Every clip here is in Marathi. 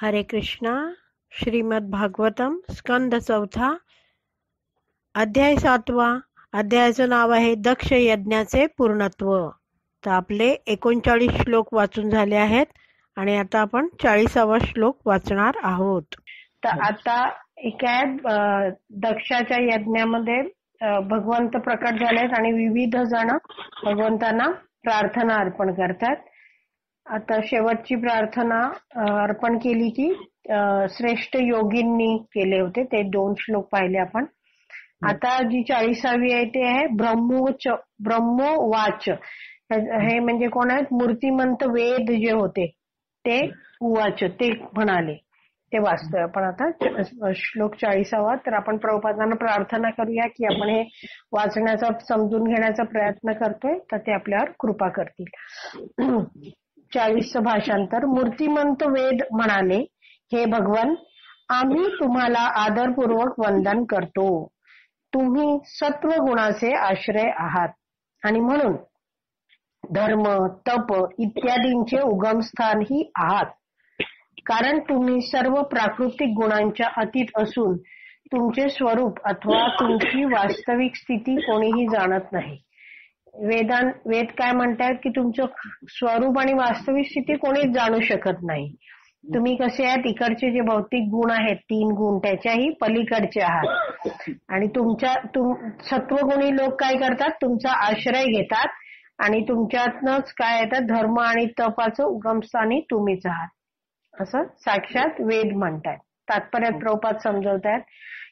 हरे कृष्णा. श्रीमद भागवतम स्कंद चौथा अध्याय 7वा. अध्यायाचं नाव आहे दक्ष यज्ञाचे पूर्णत्व. तर आपले 39 श्लोक वाचून झाले आहेत आणि आता आपण 40वा श्लोक वाचणार आहोत. तर आता काय दक्षाच्या यज्ञामध्ये भगवंत प्रकट झालेत आणि विविध जण भगवंतांना प्रार्थना अर्पण करतात. आता शेवटची प्रार्थना अर्पण केली की श्रेष्ठ योगींनी केले होते, ते 2 श्लोक पाहिले आपण. आता जी 40वी आहे ते आहे ब्रह्मोवाच. हे म्हणजे कोण आहेत? मूर्तिमंत वेद जे होते ते उवाच, ते म्हणाले. ते वाचतोय आपण आता श्लोक 40वा. तर आपण प्रभुपादांना प्रार्थना करूया की आपण हे वाचण्याचा समजून घेण्याचा प्रयत्न करतोय, तर ते आपल्यावर कृपा करतील. 40चं भाषांतर. मूर्तिमंत वेद म्हणाले, हे भगवन, आम्ही तुम्हाला आदरपूर्वक वंदन करतो. तुम्ही सत्व गुणाचे आश्रय आहात आणि म्हणून धर्म, तप इत्यादींचे उगमस्थानही आहात. कारण तुम्ही सर्व प्राकृतिक गुणांच्या अतीत असून तुमचे स्वरूप अथवा तुमची वास्तविक स्थिती कोणीही जाणत नाही. वेद काय म्हणतात की तुमचं स्वरूप आणि वास्तविक स्थिती कोणीच जाणू शकत नाही. तुम्ही कसे आहात, इकडचे जे भौतिक गुण आहेत 3 गुण त्याच्याही पलीकडचे आहात. आणि सत्वगुणी लोक काय करतात, तुमचा आश्रय घेतात आणि तुमच्यातनच काय येतात, धर्म आणि तपाचं उगमस्थानी तुम्हीच आहात, असं साक्षात वेद म्हणतात. तात्पर्यात प्रभुपाद समजवतात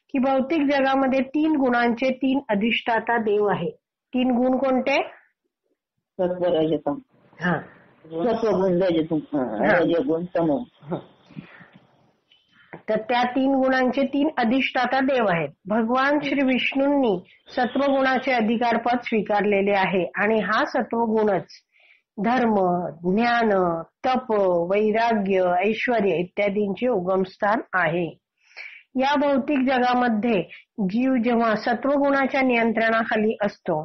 की भौतिक जगामध्ये 3 गुणांचे 3 अधिष्ठाता देव आहे. 3 गुण कोणते? सत्व, रजतम. सत्वगुण, रजगुण, तमो. तर त्या 3 गुणांचे 3 अधिष्ठाता देव आहेत. भगवान श्री विष्णूंनी सत्वगुणाचे अधिकारपद स्वीकारलेले आहे आणि हा सत्वगुणच धर्म, ज्ञान, तप, वैराग्य, ऐश्वर इत्यादींचे उगमस्थान आहे. या भौतिक जगामध्ये जीव जेव्हा सत्वगुणाच्या नियंत्रणाखाली असतो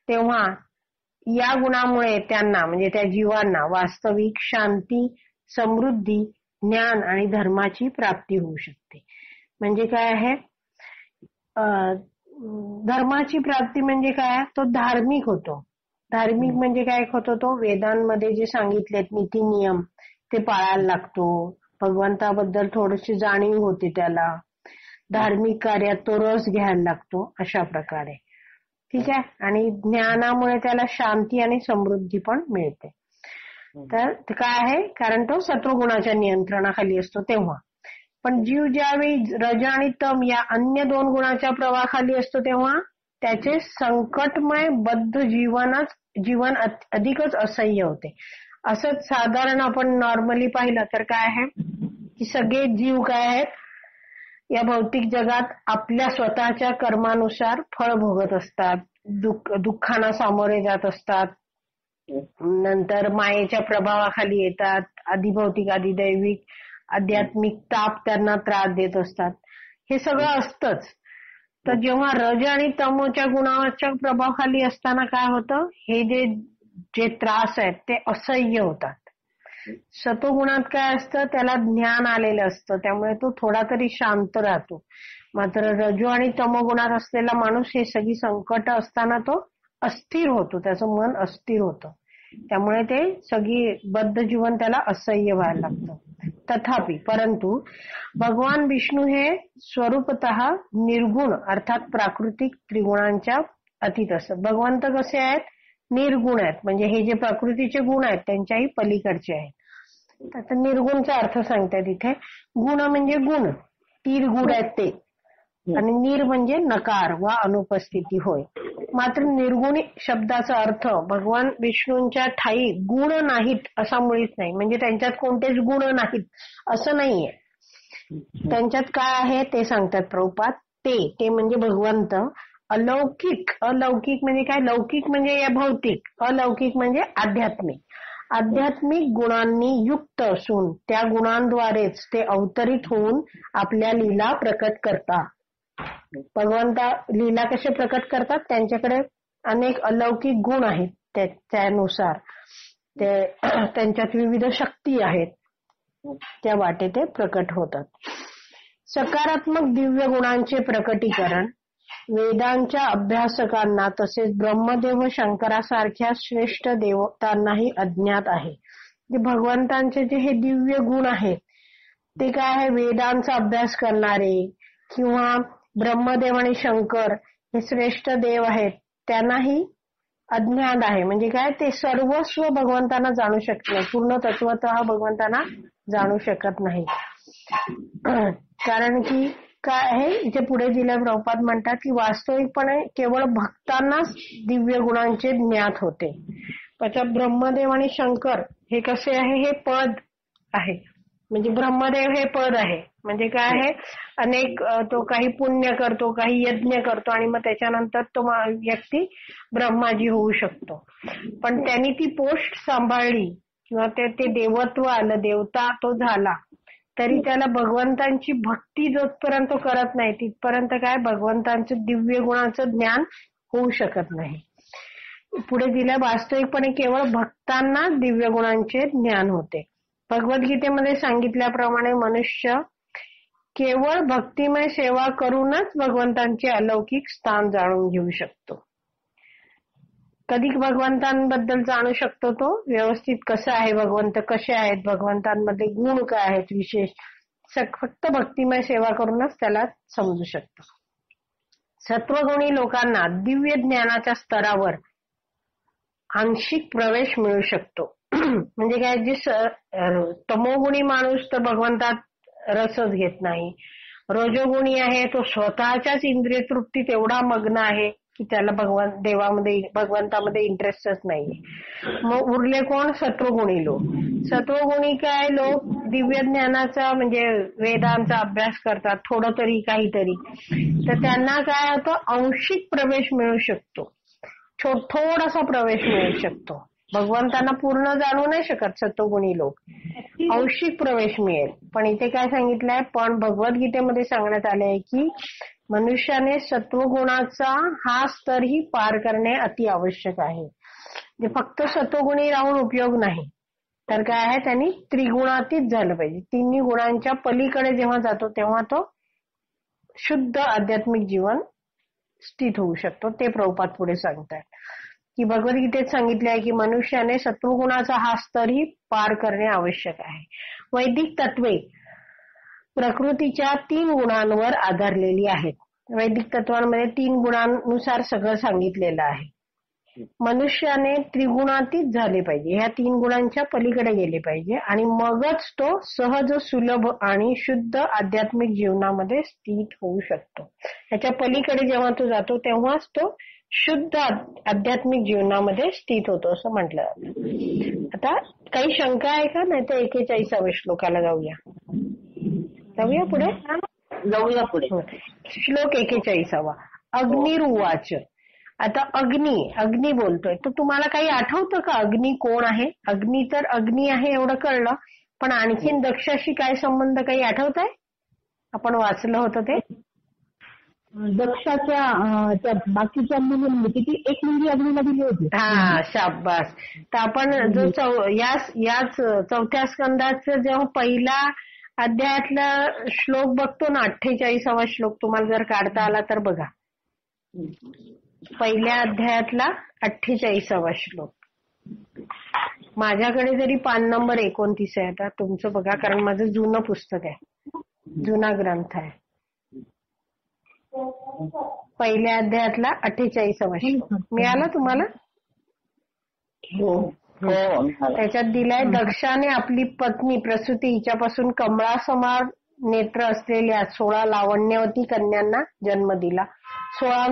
तेव्हा या गुणामुळे त्यांना म्हणजे त्या जीवांना वास्तविक शांती, समृद्धी, ज्ञान आणि धर्माची प्राप्ती होऊ शकते. म्हणजे काय आहे, धर्माची प्राप्ती म्हणजे काय, तो धार्मिक होतो. धार्मिक म्हणजे काय होतो, तो वेदांमध्ये जे सांगितलेत नीती नियम ते पाळायला लागतो. भगवंताबद्दल थोडीशी जाणीव होते त्याला. धार्मिक कार्यात तो रस घ्यायला लागतो, अशा प्रकारे. ठीक आहे. आणि ज्ञानामुळे त्याला शांती आणि समृद्धी पण मिळते. तर काय आहे, कारण तो सत्वगुणाच्या नियंत्रणाखाली असतो तेव्हा. पण जीव ज्यावेळी रज आणि तम या अन्य 2 गुणाच्या प्रवाहाखाली असतो तेव्हा त्याचे संकटमय बद्ध जीवन अधिकच असह्य होते. असंच साधारण आपण नॉर्मली पाहिलं तर काय आहे की सगळे जीव काय आहेत, या भौतिक जगात आपल्या स्वतःच्या कर्मानुसार फळ भोगत असतात, दुःखांना सामोरे जात असतात, नंतर मायेच्या प्रभावाखाली येतात, अधिभौतिक अधिदैविक आध्यात्मिक ताप त्यांना त्रास देत असतात. हे सगळं असतंच. तर जेव्हा रज आणि तमोच्या गुणाच्या प्रभावाखाली असताना काय होतं, हे जे त्रास आहेत ते असह्य होतात. सत्वगुणात काय असतं, त्याला ज्ञान आलेलं असतं, त्यामुळे तो थोडा तरी शांत राहतो. मात्र रजो आणि तमोगुणात असलेला माणूस हे सगळी संकट असताना तो अस्थिर होतो, त्याचं मन अस्थिर होतं. त्यामुळे ते सगळी बद्ध जीवन त्याला असह्य व्हायला लागतं. तथापि परंतु भगवान विष्णू हे स्वरूपतः निर्गुण अर्थात प्राकृतिक त्रिगुणांच्या अतीत असतात. भगवंत कसे आहेत, निर्गुण आहेत, म्हणजे हे जे प्रकृतीचे गुण आहेत त्यांच्याही पलीकडचे आहेत. आता निर्गुणचा अर्थ सांगतात इथे. गुण म्हणजे गुण, 3 गुण आहेत ते, आणि निर म्हणजे नकार वा अनुपस्थिती होय. मात्र निर्गुण शब्दाचा अर्थ भगवान विष्णूंच्या ठाई गुण नाहीत असा मुळीच नाही. म्हणजे त्यांच्यात कोणतेच गुण नाहीत असं नाहीये. त्यांच्यात काय आहे ते सांगतात प्रभुपाद. ते म्हणजे भगवंत अलौकिक. अलौकिक म्हणजे काय, लौकिक म्हणजे या भौतिक, अलौकिक म्हणजे आध्यात्मिक. आध्यात्मिक गुणांनी युक्त असून त्या गुणांद्वारेच ते अवतरित होऊन आपल्या लीला प्रकट करतात. भगवंत लीला कसे प्रकट करतात, त्यांच्याकडे अनेक अलौकिक गुण आहेत, त्यानुसार ते त्यांच्यात विविध शक्ती आहेत. त्या वाटे ते प्रकट होतात. सकारात्मक दिव्य गुणांचे प्रकटीकरण वेदांच्या अभ्यासकांना तसेच ब्रह्मदेव व शंकरासारख्या श्रेष्ठ देवतांनाही अज्ञात आहे. भगवंतांचे जे हे दिव्य गुण आहेत ते काय आहे, वेदांचा अभ्यास करणारे किंवा ब्रह्मदेव आणि शंकर हे श्रेष्ठ देव आहेत त्यांनाही अज्ञात आहे. म्हणजे काय, ते सर्वस्व भगवंतांना जाणू शकत नाही, पूर्ण तत्वतः भगवंतांना जाणू शकत नाही. कारण की काय आहे, इथे पुढे दिल्या प्रभुपाद म्हणतात की वास्तविकपणे केवळ भक्तांनाच दिव्य गुणांचे ज्ञात होते. त्याच्यात ब्रह्मदेव आणि शंकर हे कसे आहे, हे पद आहे. म्हणजे ब्रह्मदेव हे पद आहे. म्हणजे काय आहे, अनेक तो काही पुण्य करतो, काही यज्ञ करतो आणि मग त्याच्यानंतर तो व्यक्ती ब्रह्माजी होऊ शकतो. पण त्यांनी ती पोस्ट सांभाळली किंवा ते देवत्व आलं, देवता तो झाला, तरी त्याला भगवंतांची भक्ती जोपर्यंत तो करत नाही तिथपर्यंत काय भगवंतांचं दिव्य गुणांचं ज्ञान होऊ शकत नाही. पुढे दिल्या वास्तविकपणे केवळ भक्तांना दिव्य गुणांचे ज्ञान होते. भगवद्गीतेमध्ये सांगितल्याप्रमाणे मनुष्य केवळ भक्तिमय सेवा करूनच भगवंतांचे अलौकिक स्थान जाणून घेऊ शकतो. कधी भगवंतांबद्दल जाणू शकतो तो व्यवस्थित कसा आहे, भगवंत कसे आहेत, भगवंतांमध्ये गुण काय आहेत विशेष, फक्त भक्तिमय सेवा करूनच त्याला समजू शकतो. सत्वगुणी लोकांना दिव्य ज्ञानाच्या स्तरावर आंशिक प्रवेश मिळू शकतो. म्हणजे काय, जे तमोगुणी माणूस तर भगवंतात रसच घेत नाही, रजोगुणी आहे तो स्वतःच्याच इंद्रिय तृप्तीत एवढा मग्न आहे की त्याला भगवंतामध्ये इंटरेस्टच नाही. मग उरले कोण, सत्वगुणी लोक. सत्वगुणी काय लोक दिव्य ज्ञानाचा म्हणजे वेदांचा अभ्यास करतात थोडं तरी काहीतरी, तर त्यांना काय होतं, आंशिक प्रवेश मिळू शकतो, थोडासा प्रवेश मिळू शकतो. भगवंतांना पूर्ण जाणू नाही शकत सत्वगुणी लोक, आंशिक प्रवेश मिळेल. पण इथे काय सांगितलंय, पण भगवद्गीतेमध्ये सांगण्यात आले आहे की मनुष्याने सत्वगुणाचा हा स्तरही पार करणे अति आवश्यक आहे. फक्त सत्वगुणी राहून उपयोग नाही, तर काय आहे, त्यांनी त्रिगुणातीत झालं पाहिजे. तिन्ही गुणांच्या पलीकडे जेव्हा जातो तेव्हा तो शुद्ध आध्यात्मिक जीवन स्थित होऊ शकतो. ते प्रभुपाद पुढे सांगतात की भगवद्गीतेत सांगितले आहे की मनुष्याने सत्वगुणाचा हा स्तरही पार करणे आवश्यक आहे. वैदिक तत्वे प्रकृतीच्या 3 गुणांवर आधारलेली आहेत. वैदिक तत्वांमध्ये 3 गुणांनुसार सगळं सांगितलेलं आहे. मनुष्याने त्रिगुणातीत झाले पाहिजे, ह्या 3 गुणांच्या पलीकडे गेले पाहिजे आणि मगच तो सहज सुलभ आणि शुद्ध आध्यात्मिक जीवनामध्ये स्थित होऊ शकतो. ह्याच्या पलीकडे जेव्हा तो जातो तेव्हाच तो शुद्ध आध्यात्मिक जीवनामध्ये स्थित होतो असं म्हटलं जातं. आता काही शंका आहे का, नाही तर 41व्या श्लोकाला जाऊया पुढे. जाऊया पुढे. श्लोक 41. अग्निरुवाच. आता अग्नी बोलतोय, तर तुम्हाला काही आठवतं का अग्नी कोण आहे? अग्नी तर अग्नी आहे एवढं कळलं, पण आणखीन दक्षाशी काय संबंध काही आठवत आहे? आपण वाचलं होतं ते. दक्षाच्या त्या बाकीच्या मुलींनी किती एक मुलगी अग्नीला दिली होती. हा, शाबास. तर आपण जो याच 4थ्या स्कंदाचं जेव्हा पहिला अध्यायातला श्लोक बघतो ना, 48वा श्लोक तुम्हाला जर काढता आला तर बघा. पहिल्या अध्यायातला 48वा श्लोक. माझ्याकडे जरी पान नंबर 29 आहे, आता तुमचं बघा, कारण माझं जुनं पुस्तक आहे, जुना ग्रंथ आहे. पहिल्या अध्यायातला 48वा श्लोक मिळाला तुम्हाला? हो. त्याच्यात दिलाय, दक्षाने आपली पत्नी प्रसूती हिच्यापासून कमळासमान नेत्र असलेल्या 16 लावण्यवती कन्यांना जन्म दिला. 16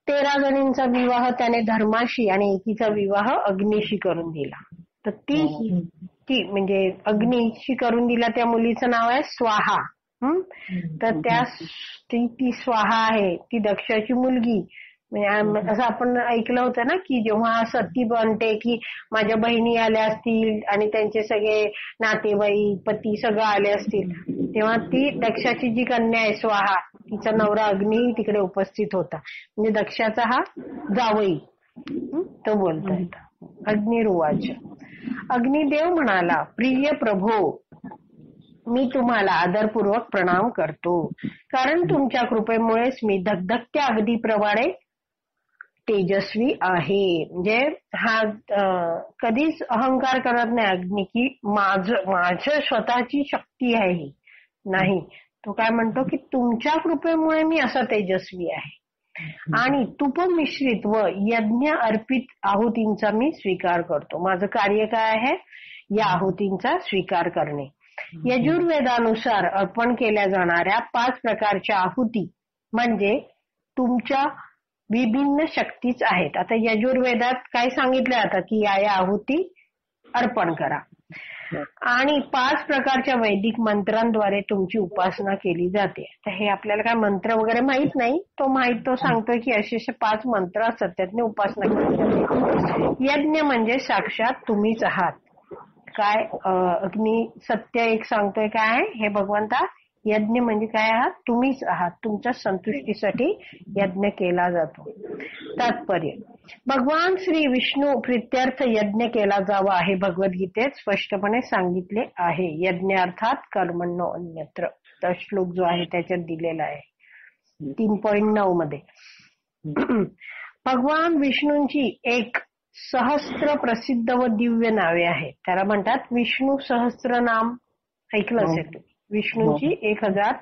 13 जणींचा विवाह त्याने धर्माशी आणि एकीचा विवाह अग्नीशी करून दिला. तर ती म्हणजे अग्नीशी करून दिला, त्या मुलीचं नाव आहे स्वाहा. तर ती स्वाहा आहे, ती दक्षाची मुलगी. असं आपण ऐकलं होतं ना की जेव्हा सती बनते की माझ्या बहिणी आल्या असतील आणि त्यांचे सगळे नातेवाईक पती सगळं आले असतील, तेव्हा ती दक्षाची जी कन्या आहे स्वाहा, तिचा नवरा अग्नी तिकडे उपस्थित होता. म्हणजे दक्षाचा हा जावई तो बोलतोय. अग्निरुवाच. अग्निदेव म्हणाला, प्रिय प्रभो, मी तुम्हाला आदरपूर्वक प्रणाम करतो, कारण तुमच्या कृपेमुळेच मी धगधगत्या अग्नीप्रमाणे तेजस्वी आहे. म्हणजे हा कधीच अहंकार करत नाही अग्नी की माझं स्वतःची शक्ती आहे ही. नाही, तो काय म्हणतो की तुमच्या कृपेमुळे मी असा तेजस्वी आहे. आणि तुपमिश्रित व यज्ञ अर्पित आहुतींचा मी स्वीकार करतो. माझं कार्य काय आहे? या आहुतींचा स्वीकार करणे. यजुर्वेदानुसार अर्पण केल्या जाणाऱ्या 5 प्रकारच्या आहुती म्हणजे तुमच्या विभिन्न शक्तीच आहेत. आता यजुर्वेदात काय सांगितलं आता की या आहुती अर्पण करा. आणि 5 प्रकारच्या वैदिक मंत्रांद्वारे तुमची उपासना केली जाते. तर हे आपल्याला काय मंत्र वगैरे माहित नाही, तो सांगतोय की असे 5 मंत्र असतात, त्यातने उपासना केली जाते. यज्ञ म्हणजे साक्षात तुम्हीच आहात. काय अग्नी सत्य एक सांगतोय काय हे भगवंता, यज्ञ म्हणजे काय आहात? तुम्हीच आहात. तुमच्या संतुष्टीसाठी यज्ञ केला जातो. तात्पर्य, भगवान श्री विष्णू प्रित्यर्थ यज्ञ केला जावा हे भगवद्गीतेत स्पष्टपणे सांगितले आहे. यज्ञ अर्थात कर्मण्यो अन्यत्र. तर श्लोक जो आहे त्याच्यात दिलेला आहे 3.9 मध्ये. भगवान विष्णूंची एक सहस्त्र प्रसिद्ध व दिव्य नावे आहेत. त्याला म्हणतात विष्णू सहस्त्र नाम. ऐकलं असेल तुम्ही, विष्णूंची 1000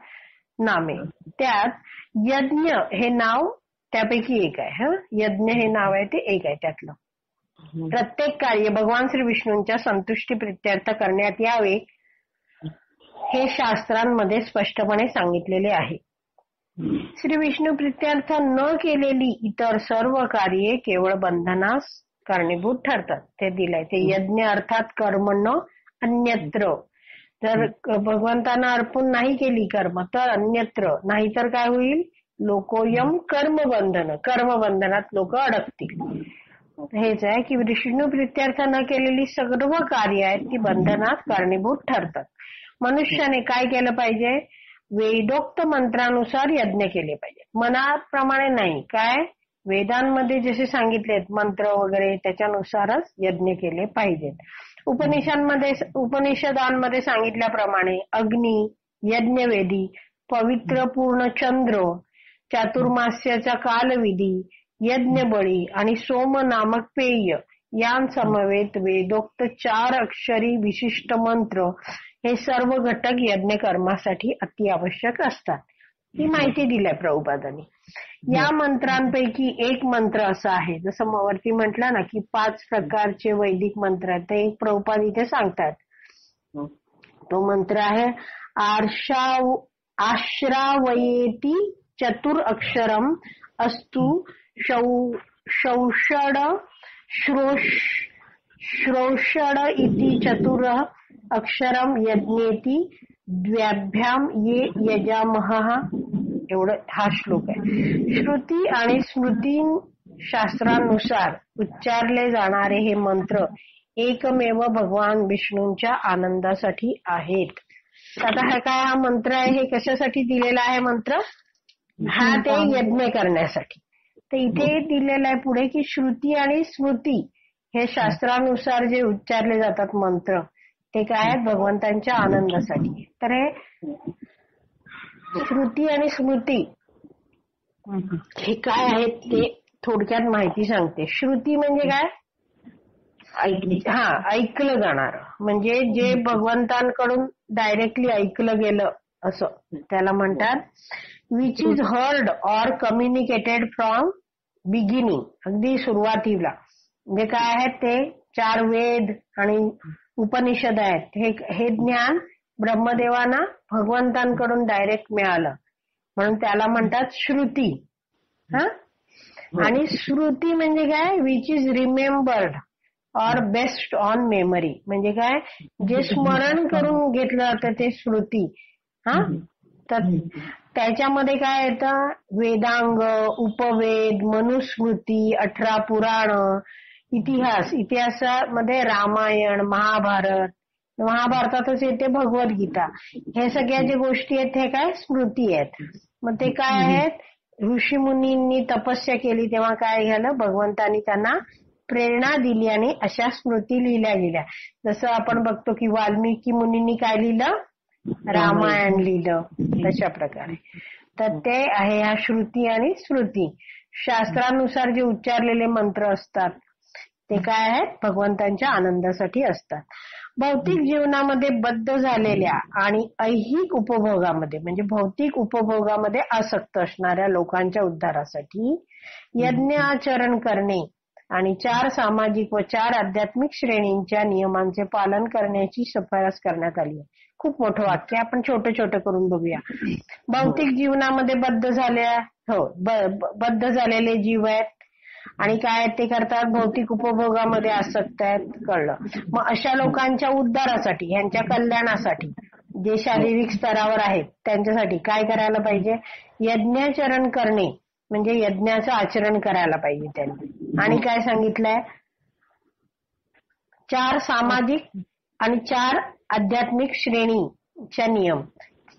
नामे. त्यात यज्ञ हे नाव त्यापैकी एक आहे. यज्ञ हे नाव आहे ते एक आहे त्यातलं. प्रत्येक कार्य भगवान श्री विष्णूंच्या संतुष्टी प्रित्यर्थ करण्यात यावे हे शास्त्रांमध्ये स्पष्टपणे सांगितलेले आहे. श्री विष्णू प्रित्यर्थ न केलेली इतर सर्व कार्ये केवळ बंधनास कारणीभूत ठरतात. ते दिलंय ते यज्ञ अर्थात कर्मण्य अन्यत्र. जर भगवंतांना अर्पण नाही केली कर्म तर अन्यत्र, नाहीतर काय होईल? लोकोयम कर्मबंधन, कर्मबंधनात लोक अडकतील. हेच आहे की विष्णू प्रित्यर्थ न केलेली सर्व कार्य आहेत ती बंधनात कारणीभूत ठरतात. मनुष्याने काय केलं पाहिजे? वेदोक्त मंत्रानुसार यज्ञ केले पाहिजे, मनाप्रमाणे नाही. काय वेदांमध्ये जसे सांगितलेत मंत्र वगैरे त्याच्यानुसारच यज्ञ केले पाहिजेत. उपनिषदांमध्ये सांगितल्याप्रमाणे अग्नी, यज्ञवेदी, पवित्र पूर्ण चंद्र, चातुर्मास्याचा कालविधी, यज्ञबळी आणि सोम नामक पेय यांसमवेत वेदोक्त 4 अक्षरी विशिष्ट मंत्र हे सर्व घटक यज्ञ कर्मासाठी अतिआवश्यक असतात. ही माहिती दिली आहे प्रभुपादांनी. या मंत्रांपैकी एक मंत्र असा आहे, जसं वरती म्हटलं ना की 5 प्रकारचे वैदिक मंत्र आहेत, ते एक प्रभुपाद इथे सांगतात. तो मंत्र आहे आश्रावयेती चतुर अक्षरम अस्तु शौषड श्रोषड इति चतुर अक्षरम यज्ञेती द्व्याभ्याम ये यजामहः. एवढं हा श्लोक आहे. श्रुती आणि स्मृती शास्त्रानुसार उच्चारले जाणारे हे मंत्र एकमेव भगवान विष्णूंच्या आनंदासाठी आहेत. आता हा काय हा मंत्र आहे, हे कशासाठी दिलेला आहे मंत्र? हा ते यज्ञ करण्यासाठी. तर इथे दिलेलं आहे पुढे की श्रुती आणि स्मृती हे शास्त्रानुसार जे उच्चारले जातात मंत्र ते काय आहेत? भगवंतांच्या आनंदासाठी. तर हे श्रुती आणि स्मृती हे काय आहेत ते थोडक्यात माहिती सांगते. श्रुती म्हणजे काय? ऐकलं जाणार, म्हणजे जे भगवंतांकडून डायरेक्टली ऐकलं गेलं असं त्याला म्हणतात. Which is heard or communicated from beginning, अगदी सुरुवातीला. म्हणजे काय आहेत ते 4 वेद आणि उपनिषद आहेत. हे ज्ञान ब्रह्मदेवांना भगवंतांकडून डायरेक्ट मिळालं म्हणून त्याला म्हणतात श्रुती. आणि स्मृती म्हणजे काय? Which is remembered or based on memory, म्हणजे काय? जे स्मरण करून घेतलं जातं ते स्मृती. तर त्याच्यामध्ये काय येतं? वेदांग, उपवेद, मनुस्मृती, 18 पुराण, इतिहासामध्ये रामायण, महाभारतातच येते भगवद्गीता. हे सगळ्या ज्या गोष्टी आहेत हे काय? स्मृती आहेत. मग ते काय आहेत? ऋषीमुनींनी तपस्या केली तेव्हा काय झालं? भगवंतांनी त्यांना प्रेरणा दिली आणि अशा स्मृती लिहिल्या गेल्या. जसं आपण बघतो की वाल्मिकी मुनींनी काय लिहिलं, रामायण लिहिलं, तशा प्रकारे. तर ते आहे ह्या श्रुती आणि स्मृती. शास्त्रानुसार जे उच्चारलेले मंत्र असतात ते काय आहेत, भगवंतांच्या आनंदासाठी असतात. भौतिक जीवनामध्ये बद्ध झालेल्या आणि ऐहिक उपभोगामध्ये म्हणजे भौतिक उपभोगामध्ये आसक्त असणाऱ्या लोकांच्या उद्धारासाठी यज्ञाचरण करणे आणि 4 सामाजिक व 4 आध्यात्मिक श्रेणींच्या नियमांचे पालन करण्याची शिफारस करण्यात आली आहे. खूप मोठं वाक्य, आपण छोटं छोटं करून बघूया. भौतिक जीवनामध्ये बद्ध झालेले जीव आहेत आणि काय ते करतात, भौतिक उपभोगामध्ये आसक्त आहेत, कळलं. मग अशा लोकांच्या उद्धारासाठी, ह्यांच्या कल्याणासाठी, जे शारीरिक स्तरावर आहेत त्यांच्यासाठी काय करायला पाहिजे, यज्ञाचरण करणे म्हणजे यज्ञाचं आचरण करायला पाहिजे त्यांनी. आणि काय सांगितलंय, 4 सामाजिक आणि 4 आध्यात्मिक श्रेणीच्या नियम.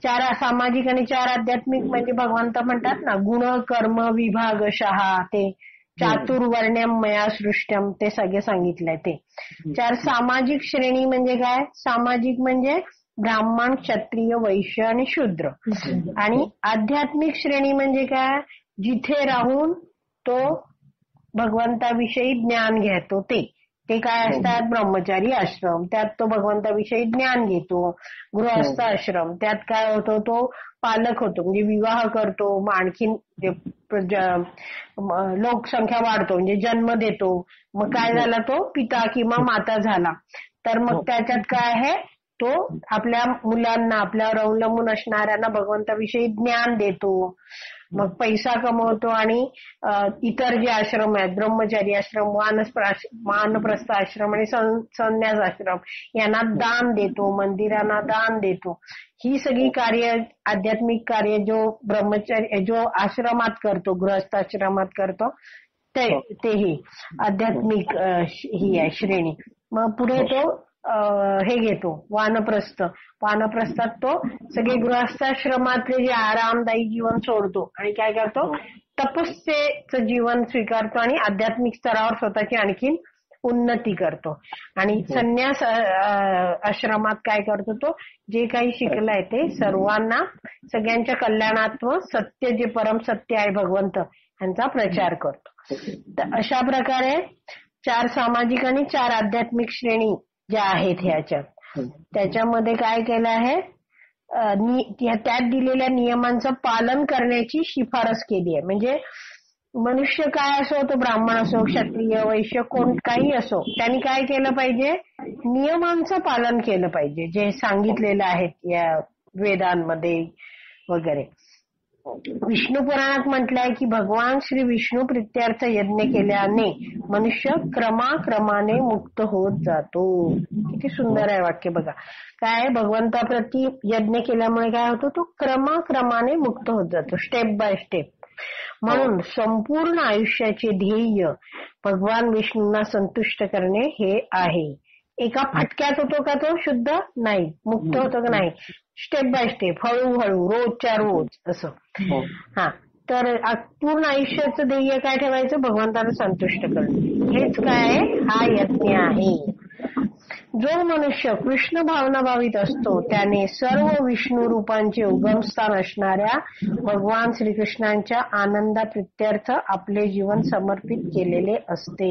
4 सामाजिक आणि 4 आध्यात्मिक म्हणजे भगवंत म्हणतात ना, गुण कर्म विभागशः, ते चातुर्वर्ण्यम मया सृष्टम, ते सगळे सांगितलंय ते. 4 सामाजिक श्रेणी म्हणजे काय, सामाजिक म्हणजे ब्राह्मण, क्षत्रिय, वैश्य आणि शूद्र. आणि आध्यात्मिक श्रेणी म्हणजे काय, जिथे राहून तो भगवंताविषयी ज्ञान घेतो ते काय असतात, ब्रह्मचारी आश्रम, त्यात तो भगवंताविषयी ज्ञान घेतो. गृहस्थ आश्रम, त्यात काय होतो, तो पालक होतो म्हणजे विवाह करतो, मग आणखीन लोकसंख्या वाढतो म्हणजे जन्म देतो. मग काय झाला, तो पिता किंवा माता झाला, तर मग त्याच्यात काय आहे, तो आपल्या मुलांना, आपल्यावर अवलंबून असणाऱ्यांना भगवंताविषयी ज्ञान देतो. मग पैसा कमवतो आणि इतर जे आश्रम आहेत, ब्रह्मचारी आश्रम, वानप्रस्थ आश्रम आणि संन्यास आश्रम, यांना दान देतो, मंदिरांना दान देतो. ही सगळी कार्य, आध्यात्मिक कार्य जो ब्रह्मचारी, जो आश्रमात करतो, गृहस्थाश्रमात करतो, तेही आध्यात्मिक ही आहे श्रेणी. मग पुढे तो हे घेतो, वानप्रस्थात तो सगळे गृहस्थाश्रमातले जे आरामदायी जीवन सोडतो आणि काय करतो, तपस्येचं जीवन स्वीकारतो आणि आध्यात्मिक स्तरावर स्वतःची आणखीन उन्नती करतो. आणि संन्यास आश्रमात काय करतो, तो जे काही शिकलाय ते सर्वांना, सगळ्यांच्या कल्याणात्मक सत्य, जे परम सत्य आहे भगवंत, यांचा प्रचार करतो. तर अशा प्रकारे 4 सामाजिक आणि 4 आध्यात्मिक श्रेणी ज्या आहेत ह्याच्यात, त्याच्यामध्ये काय केलं आहे, त्यात दिलेल्या नियमांचं पालन करण्याची शिफारस केली आहे. म्हणजे मनुष्य काय असो, तो ब्राह्मण असो, क्षत्रिय, वैश्य, कोण काही असो, त्यांनी काय केलं पाहिजे, नियमांचं पालन केलं पाहिजे जे सांगितलेलं आहे या वेदांमध्ये वगैरे. विष्णू पुराणात म्हटलंय की भगवान श्री विष्णू प्रित्यर्थ यज्ञ केल्याने मनुष्य क्रमाक्रमाने मुक्त होत जातो. किती सुंदर आहे वाक्य बघा. काय, भगवंताप्रती यज्ञ केल्यामुळे काय होतं, तो क्रमाक्रमाने मुक्त होत जातो, स्टेप बाय स्टेप. म्हणून संपूर्ण आयुष्याचे ध्येय भगवान विष्णूंना संतुष्ट करणे हे आहे. एका फटक्यात होतो का तो शुद्ध? नाही. मुक्त होतो का? नाही. स्टेप बाय स्टेप, हळूहळू, रोजच्या रोज असं. हा, तर पूर्ण आयुष्याचं ध्येय काय ठेवायचं, भगवंताला संतुष्ट करणं. हेच काय, हा यज्ञ आहे. जो मनुष्य कृष्ण भावना भावित असतो त्याने सर्व विष्णू रूपांचे उगमस्थान असणाऱ्या भगवान श्रीकृष्णांच्या आनंदा प्रित्यर्थ आपले जीवन समर्पित केलेले असते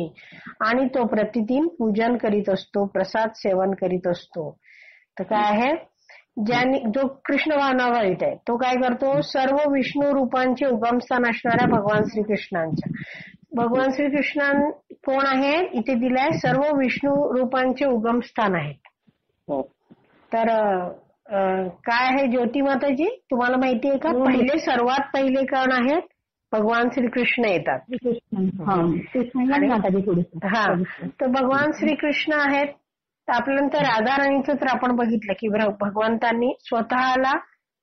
आणि तो प्रतिदिन पूजन करीत असतो, प्रसाद सेवन करीत असतो. तर काय आहे, जो कृष्ण भावना भावित आहे तो काय करतो, सर्व विष्णू रूपांचे उगमस्थान असणाऱ्या भगवान श्रीकृष्णांच्या, भगवान श्रीकृष्ण कोण आहे, इथे दिलाय सर्व विष्णू रूपांचे उगमस्थान आहेत. तर काय आहे, ज्योतिमाताजी तुम्हाला माहिती आहे का, पहिले सर्वात पहिले कोण आहेत, भगवान श्रीकृष्ण येतात. हा, तर भगवान श्रीकृष्ण आहेत. तर आपल्यानंतर राधाराणीचं तर आपण बघितलं की भगवंतांनी स्वतःला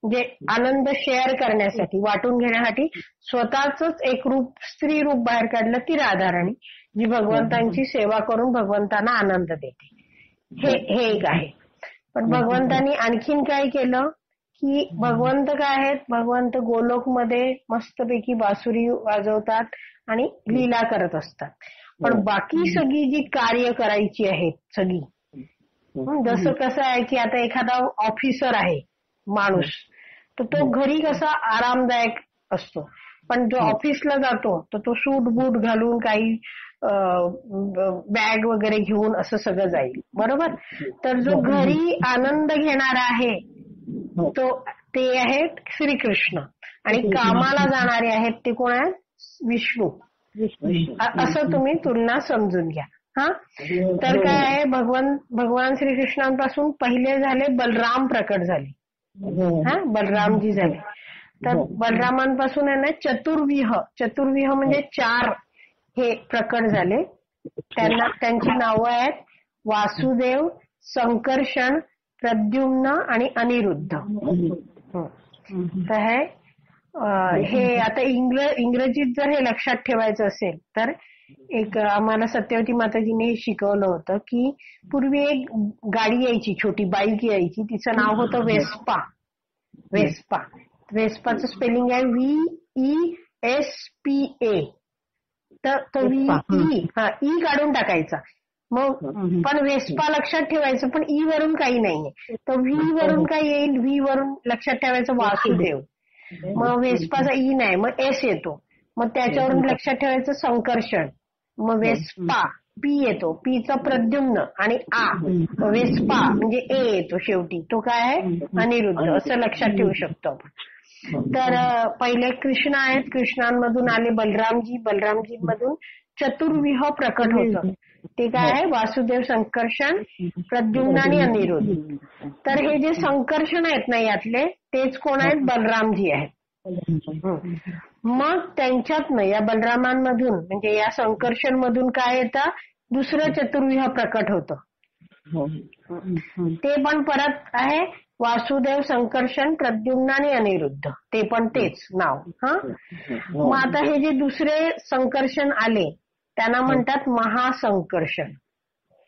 जे आनंद शेअर करण्यासाठी, वाटून घेण्यासाठी स्वतःच एक रूप, स्त्री रूप बाहेर काढलं, ती राधाराणी, जी भगवंतांची सेवा करून भगवंतांना आनंद देते. हे एक आहे. पण भगवंतांनी आणखीन काय केलं की, भगवंत काय आहेत, भगवंत गोलोकमध्ये मस्तपैकी बासुरी वाजवतात आणि लीला करत असतात. पण बाकी सगळी जी कार्य करायची आहेत सगळी, जसं कसं आहे की आता एखादा ऑफिसर आहे माणूस, तर तो घरी कसा आरामदायक असतो, पण जो ऑफिसला जातो तर तो सूट बूट घालून काही बॅग वगैरे घेऊन असं सगळं जाईल, बरोबर. तर जो घरी आनंद घेणारा आहे तो ते आहेत श्रीकृष्ण, आणि कामाला जाणारे आहेत ते कोण आहेत? विष्णू. असं तुम्ही तुलना समजून घ्या. हा, तर काय आहे, भगवान श्रीकृष्णांपासून पहिले झाले बलराम प्रकट झाले. हा, बलरामजी झाले. तर बलरामांपासून आहे ना चतुर्विह म्हणजे 4 हे प्रकट झाले. त्यांची नावं आहेत वासुदेव, संकर्षण, प्रद्युम्न आणि अनिरुद्ध. तर हे आता इंग्रजीत जर हे लक्षात ठेवायचं असेल तर एक आम्हाला सत्यवती माताजीने हे शिकवलं होतं की पूर्वी एक गाडी यायची, छोटी बाईक यायची, तिचं नाव होतं वेस्पा. वेस्पाचं स्पेलिंग आहे VESPA. तर तो ई काढून टाकायचा. मग पण वेस्पा लक्षात ठेवायचं, पण ई वरून काही नाहीये. तर व्ही वरून काय येईल? व्ही वरून लक्षात ठेवायचं वासुदेव. मग वेस्पाचा ई नाही, मग एस येतो. मग त्याच्यावरून लक्षात ठेवायचं संकर्षण. मग वेस्पा पी येतो, पीचा प्रद्युम्न आणि आ वेस्पा म्हणजे ए येतो शेवटी. तो काय आहे? अनिरुद्ध. असं लक्षात ठेवू शकतो आपण. तर पहिले कृष्ण आहेत, कृष्णांमधून आले बलरामजीमधून चतुर्विह प्रकट होतं. ते काय आहे? वासुदेव, संकर्षण, प्रद्युम्न आणि अनिरुद्ध. तर हे जे संकर्षण आहेत ना यातले, तेच कोण आहेत? बलरामजी आहेत. मग त्यांच्यातनं या बलरामांमधून म्हणजे या संकर्षण मधून काय येतं? दुसरं चतुर्विह प्रकट होतं. ते पण परत आहे वासुदेव, संकर्षण, प्रद्युम्न आणि अनिरुद्ध. ते पण तेच नाव. हा, मग आता हे जे दुसरे संकर्षण आले त्यांना म्हणतात महासंकर्षण,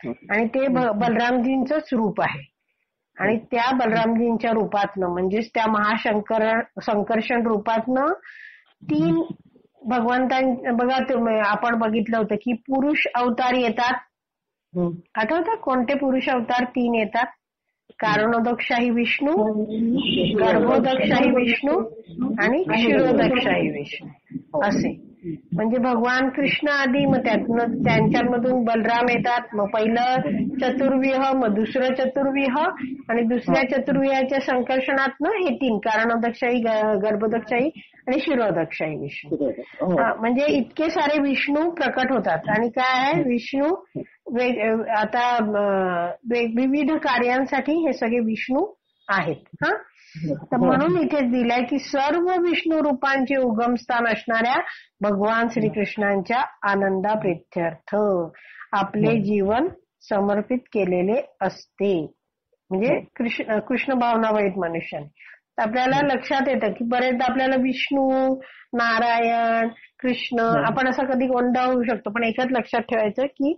आणि ते बलरामजींचंच रूप आहे. आणि त्या बलरामजींच्या रूपातनं म्हणजेच त्या संकर्षण रूपातनं 3 बघा तुम्ही, आपण बघितलं होतं की पुरुष अवतार येतात. आठवतं कोणते पुरुष अवतार 3 येतात? कारणोदकशाही विष्णू, गर्भोदकशाही विष्णू आणि क्षीरोदकशाही विष्णू असे. म्हणजे भगवान कृष्ण आधी, मग त्यातनं त्यांच्यामधून बलराम येतात. मग पहिलं चतुर्विह, मग दुसरं चतुर्विह, आणि दुसऱ्या चतुर्विहाच्या संकर्षणातनं हे 3 कारणोदकशाही, गर्भोदकशाही आणि क्षीरोदकशाही विष्णू. म्हणजे इतके सारे विष्णू प्रकट होतात. आणि काय आहे, विष्णू आता विविध कार्यांसाठी हे सगळे विष्णू आहेत. हा, तर म्हणून इथे दिलंय की सर्व विष्णू रूपांचे उगमस्थान असणाऱ्या भगवान श्रीकृष्णांच्या आनंदाप्रित्यर्थ आपले जीवन समर्पित केलेले असते. म्हणजे कृष्ण भावनावहित मनुष्याने. आपल्याला लक्षात येतं की बरेचदा आपल्याला विष्णू, नारायण, कृष्ण आपण असं कधी गोंधळ होऊ शकतो, पण एकच लक्षात ठेवायचं की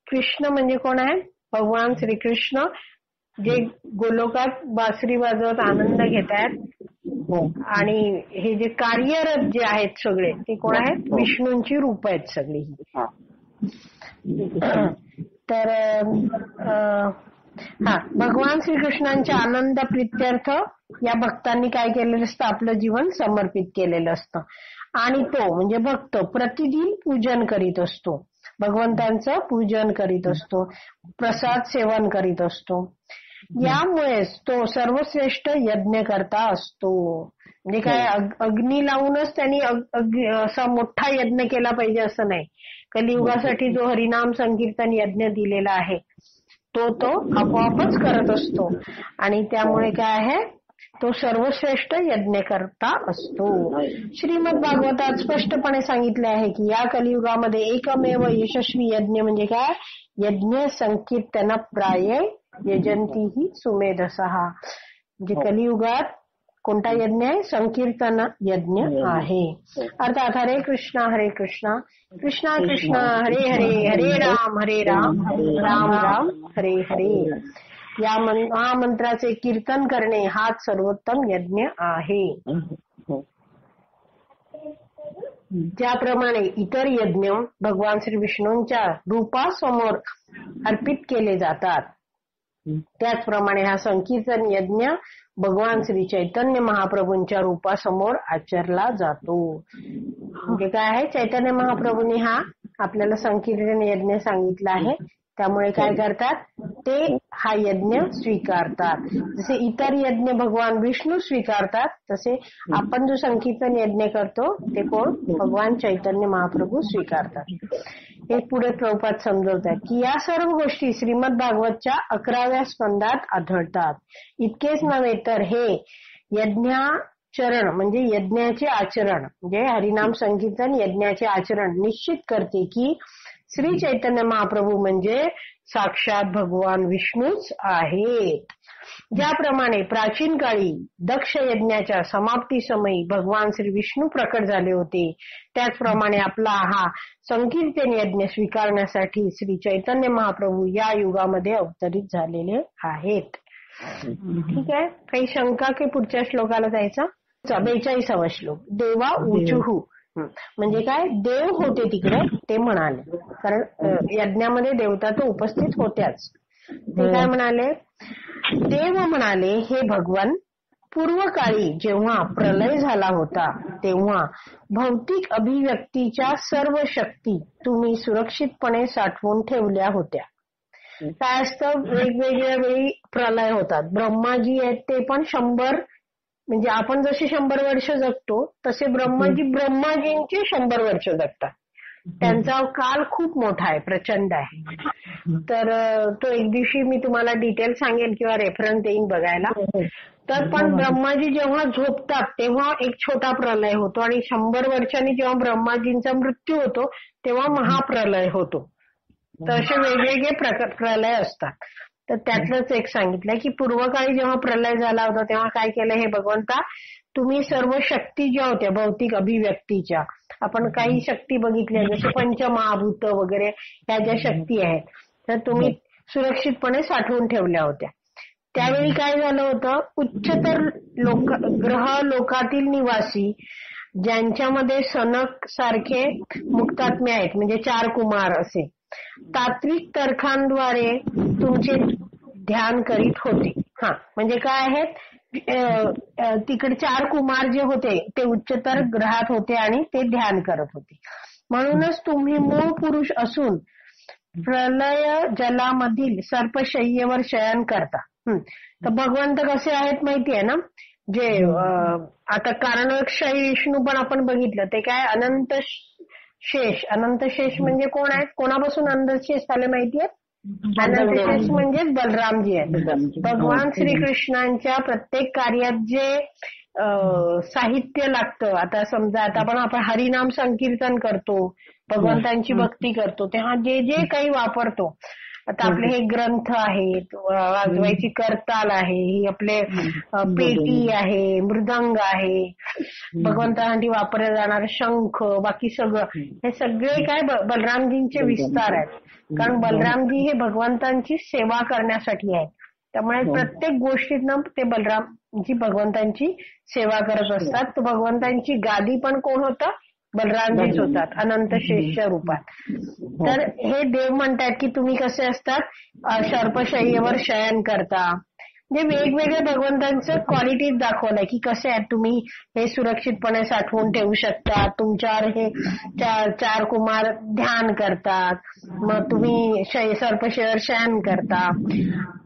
कृष्ण म्हणजे कोण आहे? भगवान श्रीकृष्ण, जे गोलोकात बासरी वाजवत आनंद घेत आहेत. आणि हे जे कार्यरत जे आहेत सगळे ते कोण आहेत? विष्णूंची रूप आहेत सगळी. तर भगवान श्रीकृष्णांच्या आनंद प्रित्यर्थ या भक्तांनी काय केलेलं असतं? आपलं जीवन समर्पित केलेलं असतं. आणि तो म्हणजे भक्त प्रतिदिन पूजन करीत असतो, भगवंतांचं पूजन करीत असतो, प्रसाद सेवन करीत असतो. यामुळेच तो सर्वश्रेष्ठ यज्ञ करता असतो. म्हणजे काय, अग्नी लावूनच त्यांनी असा मोठा यज्ञ केला पाहिजे असं नाही. कलियुगासाठी जो हरिनाम संकीर्तन यज्ञ दिलेला आहे तो आपोआपच करत असतो. आणि त्यामुळे काय आहे, तो सर्वश्रेष्ठ यज्ञ करता असतो. श्रीमद भागवतात स्पष्टपणे सांगितले आहे की या कलियुगामध्ये एकमेव यशस्वी यज्ञ म्हणजे काय? यज्ञ संकीर्तन प्राय यजंती सुमेधसः. म्हणजे कलियुगात कोणता यज्ञ आहे? संकीर्तन यज्ञ आहे. अर्थात हरे कृष्णा कृष्णा कृष्णा हरे हरे, हरे राम राम राम हरे हरे. या महामंत्राचे कीर्तन करणे हाच सर्वोत्तम यज्ञ आहे. ज्याप्रमाणे इतर यज्ञ भगवान श्री विष्णूंच्या रूपासमोर अर्पित केले जातात, त्याचप्रमाणे हा संकीर्तन यज्ञ भगवान श्री चैतन्य महाप्रभूंच्या रूपासमोर आचरला जातो. म्हणजे काय आहे, चैतन्य महाप्रभूंनी हा आपल्याला संकीर्तन यज्ञ सांगितला आहे. त्यामुळे काय करतात, ते हा यज्ञ स्वीकारतात. जसे इतर यज्ञ भगवान विष्णू स्वीकारतात, तसे आपण जो संकीर्तन यज्ञ करतो ते कोण, भगवान चैतन्य महाप्रभू स्वीकारतात. हे पुढे प्रभुपाद समजवतात की या सर्व गोष्टी श्रीमद भागवतच्या 11व्या स्कंदात आढळतात. इतकेच नव्हे तर हे यज्ञाचरण म्हणजे यज्ञाचे आचरण म्हणजे हरिनाम संकीर्तन यज्ञाचे आचरण निश्चित करते की श्री चैतन्य महाप्रभू म्हणजे साक्षात भगवान विष्णूच आहेत. ज्याप्रमाणे प्राचीन काळी दक्ष यज्ञाच्या समाप्ती समयी भगवान श्री विष्णू प्रकट झाले होते, त्याचप्रमाणे आपला हा संकीर्तन यज्ञ स्वीकारण्यासाठी श्री चैतन्य महाप्रभू या युगामध्ये अवतरित झालेले आहेत. ठीक आहे, काही शंका की पुढच्या श्लोकाला जायचा. 42वा श्लोक. देवा ऊचुहू म्हणजे काय, देव होते तिकडे ते म्हणाले, कारण यज्ञामध्ये देवता तर उपस्थित होत्याच. ते काय म्हणाले, देव म्हणाले, हे भगवान, पूर्वकाळी जेव्हा प्रलय झाला होता तेव्हा भौतिक अभिव्यक्तीच्या सर्व शक्ती तुम्ही सुरक्षितपणे साठवून ठेवल्या होत्या. काय असतं, वेगवेगळ्या वेळी प्रलय होतात. ब्रह्माजी आहेत ते पण 100 म्हणजे आपण जसे 100 वर्ष जगतो तसे ब्रह्माजींचे 100 वर्ष जगतात. त्यांचा काल खूप मोठा आहे, प्रचंड आहे. तर तो एक दिवशी मी तुम्हाला डिटेल सांगेन किंवा रेफरन्स देईन बघायला. तर पण ब्रह्माजी जेव्हा झोपतात तेव्हा एक छोटा प्रलय होतो आणि 100 वर्षांनी जेव्हा ब्रह्माजींचा मृत्यू होतो तेव्हा महाप्रलय होतो. तर असे वेगवेगळे प्रलय असतात. तर त्यातलंच एक सांगितलंय की पूर्वकाळी जेव्हा प्रलय झाला होता तेव्हा काय केलं, हे भगवंता तुम्ही सर्व शक्ती ज्या होत्या भौतिक अभिव्यक्तीच्या, आपण काही शक्ती बघितल्या जसे पंचमहाभूत वगैरे ह्या ज्या शक्ती आहेत, तर तुम्ही सुरक्षितपणे साठवून ठेवल्या होत्या. त्यावेळी काय झालं होतं, उच्चतर ग्रह लोकातील निवासी ज्यांच्यामध्ये सनक सारखे मुक्तात्मे आहेत म्हणजे 4 कुमार असे तात्विक तर्कांद्वारे तुमचे ध्यान करीत होते. म्हणजे काय आहेत, तिकडे 4 कुमार जे होते ते उच्चतर ग्रहात होते आणि ते ध्यान करत होते. म्हणूनच तुम्ही मूळ पुरुष असून प्रलय जलामधील सर्पशय्येवर शयन करता. तर भगवंत कसे आहेत माहिती आहे ना, जे आता कारणक्षयी विष्णू पण आपण बघितलं, ते काय अनंत शेष. अनंत शेष म्हणजे कोण आहेत, कोणापासून अनंत शेष झाले माहितीये, अनंत शेष म्हणजेच बलरामजी आहेत. भगवान श्रीकृष्णांच्या प्रत्येक कार्यात जे साहित्य लागतं, आता समजा आता आपण हरिनाम संकीर्तन करतो, भगवंतांची भक्ती करतो, तेव्हा जे जे काही वापरतो, आता आपले हे ग्रंथ आहेत, वाजवायची करताल आहे, ही आपले पेटी आहे, मृदंग आहे, भगवंतांसाठी वापरले जाणारे शंख, बाकी सगळं, हे सगळे काय बलरामजींचे विस्तार आहेत. कारण बलरामजी हे भगवंतांची सेवा करण्यासाठी आहेत. त्यामुळे प्रत्येक गोष्टीतनं ते बलरामजी भगवंतांची सेवा करत असतात. तर भगवंतांची गादी पण कोण होतं, बलरामजीच होतात अनंत शेषच्या रूपात. तर हे देव म्हणतात की तुम्ही कसे असतात, सर्पशय्येवर शयन करता. म्हणजे वेगवेगळे भगवंतांचं क्वालिटीज दाखवलंय की कसे आहेत तुम्ही, हे सुरक्षितपणे साठवून ठेवू शकता, तुमच्यावर हे 4 कुमार ध्यान करतात, मग तुम्ही सर्पशय्येवर शयन करता.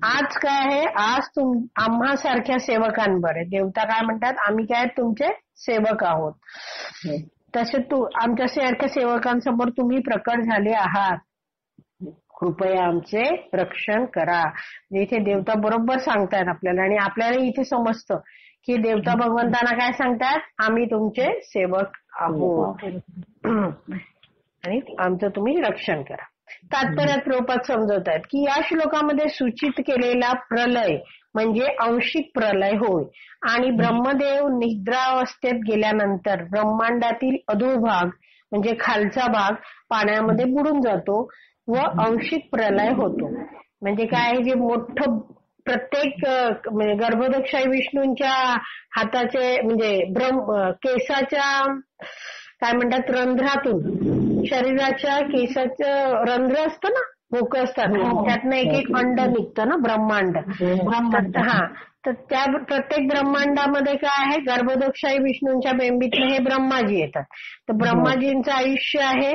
आज काय आहे, आज आम्हा सारख्या सेवकांवर देवता काय म्हणतात, आम्ही काय तुमचे सेवक आहोत, तसे आमच्या सारख्या सेवकांसमोर तुम्ही प्रकट झाले आहात, कृपया आमचे रक्षण करा. इथे देवता बरोबर सांगतायत आपल्याला, आणि आपल्याला इथे समजतं की देवता भगवंतांना काय सांगतात, आम्ही तुमचे सेवक आहोत आणि आमचं तुम्ही रक्षण करा. तात्पर्यात प्रभुपाद समजवतात की या श्लोकामध्ये सूचित केलेला प्रलय म्हणजे आंशिक प्रलय होय, आणि ब्रह्मदेव निद्रावस्थेत गेल्यानंतर ब्रह्मांडातील अधोभाग म्हणजे खालचा भाग पाण्यामध्ये बुडून जातो व आंशिक प्रलय होतो. म्हणजे काय, जे मोठं प्रत्येक गर्भोदकशाही विष्णूंच्या हाताचे म्हणजे केसाच्या काय म्हणतात रंध्रातून, शरीराच्या केसाचं रंध्र असतं ना, भोकं असतात, त्यातनं एक एक अंड निघतं ना, ब्रह्मांड. तर त्या प्रत्येक ब्रह्मांडामध्ये काय आहे, गर्भोदकशाही विष्णूंच्या बेंबीतनं हे ब्रह्माजी येतात. तर ब्रह्माजींचं आयुष्य आहे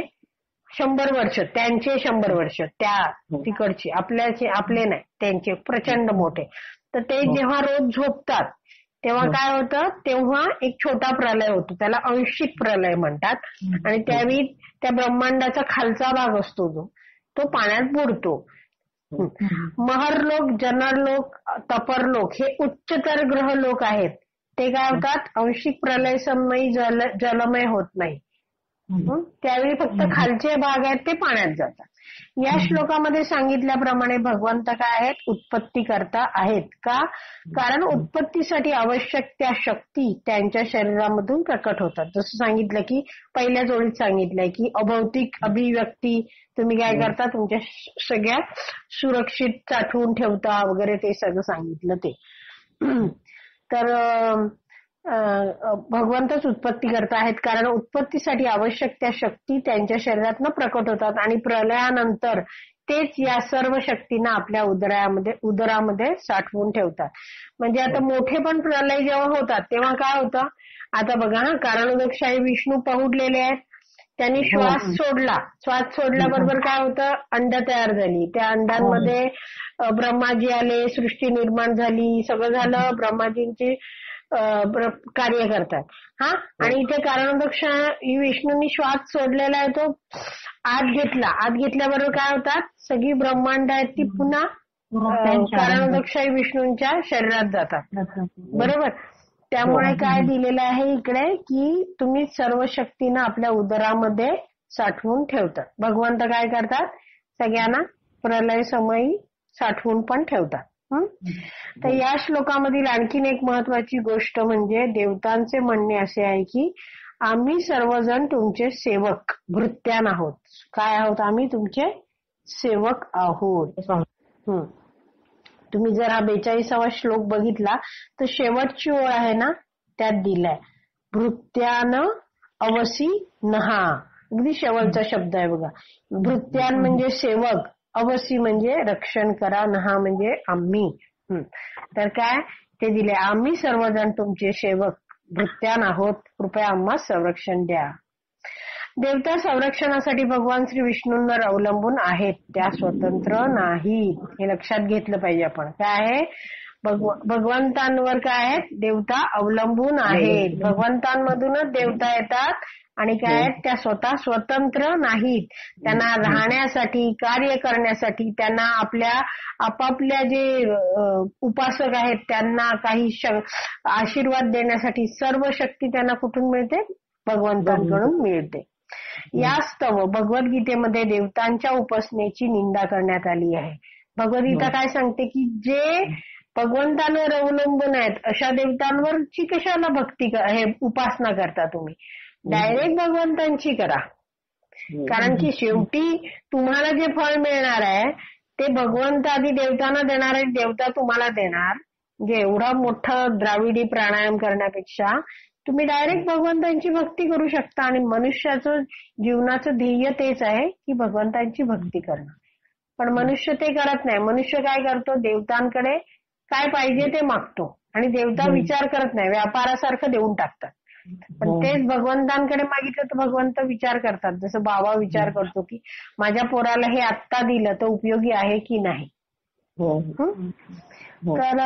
100 वर्ष, त्यांचे 100 वर्ष, त्या तिकडचे, आपले नाही, त्यांचे प्रचंड मोठे. तर ते जेव्हा रोज झोपतात तेव्हा काय होतं, तेव्हा एक छोटा प्रलय होतो, त्याला अंशिक प्रलय म्हणतात. आणि त्यावेळी त्या ब्रह्मांडाचा खालचा भाग असतो जो, तो पाण्यात बुडतो. महरलोक, जनरलोक, तपरलोक हे उच्चतर ग्रह लोक आहेत. ते काय होतात, अंशिक प्रलय समयी जलमय होत नाही. त्यावेळी फक्त खालचे भाग आहेत ते पाण्यात जातात. या श्लोकामध्ये सांगितल्याप्रमाणे भगवंत काय आहेत, उत्पत्ती करता आहेत. का? कारण उत्पत्तीसाठी आवश्यक त्या शक्ती त्यांच्या शरीरामधून प्रकट होतात. जसं सांगितलं की पहिल्या जोडीत सांगितलंय की अभौतिक अभिव्यक्ती तुम्ही काय करता, तुमच्या सगळ्या सुरक्षित साठवून ठेवता वगैरे, ते सगळं सांगितलं ते. तर भगवंतच उत्पत्ती करता आहेत, कारण उत्पत्तीसाठी आवश्यक त्या शक्ती त्यांच्या शरीरातनं प्रकट होतात आणि प्रलयानंतर तेच या सर्व शक्तींना आपल्या उदरामध्ये साठवून ठेवतात. म्हणजे आता मोठे पण प्रलय जेव्हा होतात तेव्हा काय होतं, आता बघा ना, कारणोदकशाही विष्णू पहुडलेले आहेत, त्यांनी श्वास सोडल्याबरोबर काय होतं, अंड तयार झाली, त्या अंडांमध्ये ब्रह्माजी आले, सृष्टी निर्माण झाली, सगळं झालं, ब्रह्माजींची कार्य करतात. आणि इथे कारणोदक्ष विष्णूंनी श्वास सोडलेला आहे, तो आत घेतल्याबरोबर काय होतात, सगळी ब्रह्मांड आहेत ती पुन्हा कारणोदक्षाही विष्णूंच्या शरीरात जातात. बरोबर. त्यामुळे काय दिलेलं आहे इकडे, की तुम्ही सर्व शक्तींना आपल्या उदरामध्ये साठवून ठेवतात. भगवंत काय करतात, सगळ्यांना प्रलय समयी साठवून पण ठेवतात. तर या श्लोकामधील आणखीन एक महत्वाची गोष्ट म्हणजे देवतांचे म्हणणे असे आहे की आम्ही सर्वजण तुमचे सेवक भृत्यान आहोत. काय आहोत, आम्ही तुमचे सेवक आहोत. तुम्ही जर हा 42वा श्लोक बघितला तर शेवटची ओळ आहे ना, त्यात दिलाय भृत्यान अवसी नहा, अगदी शेवटचा शब्द आहे बघा. भृत्यान म्हणजे सेवक, अवसी म्हणजे रक्षण करा, नहा म्हणजे आम्ही. तर काय ते दिले, आम्ही सर्वजण तुमचे सेवक भृत्यान आहोत, कृपया आम्हा संरक्षण द्या. देवता संरक्षणासाठी भगवान श्री विष्णूंवर अवलंबून आहेत, त्या स्वतंत्र नाहीत. हे लक्षात घेतलं पाहिजे आपण. काय आहे, भगवंतांवर काय आहेत, देवता अवलंबून आहेत. भगवंतांमधूनच देवता येतात आणि काय आहेत, त्या स्वतः स्वतंत्र नाहीत. त्यांना राहण्यासाठी, कार्य करण्यासाठी, त्यांना आपापल्या जे उपासक आहेत त्यांना काही आशीर्वाद देण्यासाठी सर्व शक्ती त्यांना कुठून मिळते, भगवंतांकडून मिळते. यास्तव भगवद्गीतेमध्ये देवतांच्या उपासनेची निंदा करण्यात आली आहे. भगवद्गीता काय सांगते की जे भगवंतांवर अवलंबून आहेत अशा देवतांवरची कशाला उपासना करता तुम्ही, डायरेक्ट भगवंतांची करा. कारण की शेवटी तुम्हाला जे फळ मिळणार आहे ते भगवंत आधी देवतांना देणार आहे, देवता तुम्हाला देणार. म्हणजे एवढा मोठा द्राविडी प्राणायाम करण्यापेक्षा तुम्ही डायरेक्ट भगवंतांची भक्ती करू शकता. आणि मनुष्याचं जीवनाचं ध्येय तेच आहे की भगवंतांची भक्ती करणं. पण मनुष्य ते करत नाही. मनुष्य काय करतो, देवतांकडे काय पाहिजे ते मागतो आणि देवता विचार करत नाही, व्यापारासारखं देऊन टाकतात. पण तेच भगवंतांकडे मागितलं तर भगवंत विचार करतात. जसं बाबा विचार करतो की माझ्या पोराला हे आत्ता दिलं तर उपयोगी आहे की नाही. तर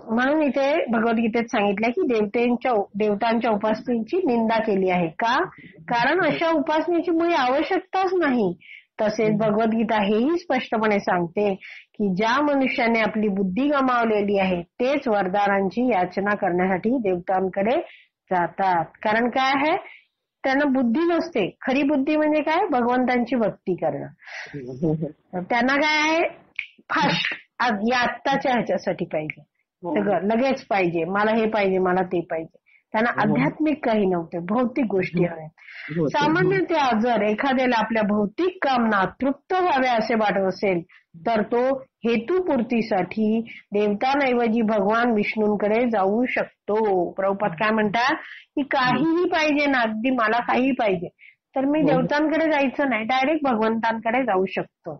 म्हणून इथे भगवद्गीतेत सांगितलंय की देवतांच्या उपासनेची निंदा केली आहे. का? कारण अशा उपासनेची मुळी आवश्यकताच नाही. तसेच भगवद्गीता हेही स्पष्टपणे सांगते की ज्या मनुष्याने आपली बुद्धी गमावलेली आहे तेच वरदानांची याचना करण्यासाठी देवतांकडे जातात. कारण काय आहे, त्यांना बुद्धी नसते. खरी बुद्धी म्हणजे काय, भगवंतांची भक्ती करणं. त्यांना काय आहे, फास्ट या आत्ताच्या ह्याच्यासाठी पाहिजे, सगळं लगेच पाहिजे, मला हे पाहिजे, मला ते पाहिजे. त्यांना आध्यात्मिक काही नव्हते, भौतिक गोष्टी हव्या. सामान्यतः जर एखाद्याला आपल्या भौतिक कामना तृप्त व्हाव्या असे वाटत असेल तर तो हेतुपूर्तीसाठी देवतांऐवजी भगवान विष्णूंकडे जाऊ शकतो. प्रभुपाद काय म्हणतात की काहीही पाहिजे ना, अगदी मला काही पाहिजे तर मी देवतांकडे जायचं नाही, डायरेक्ट भगवंतांकडे जाऊ शकतो.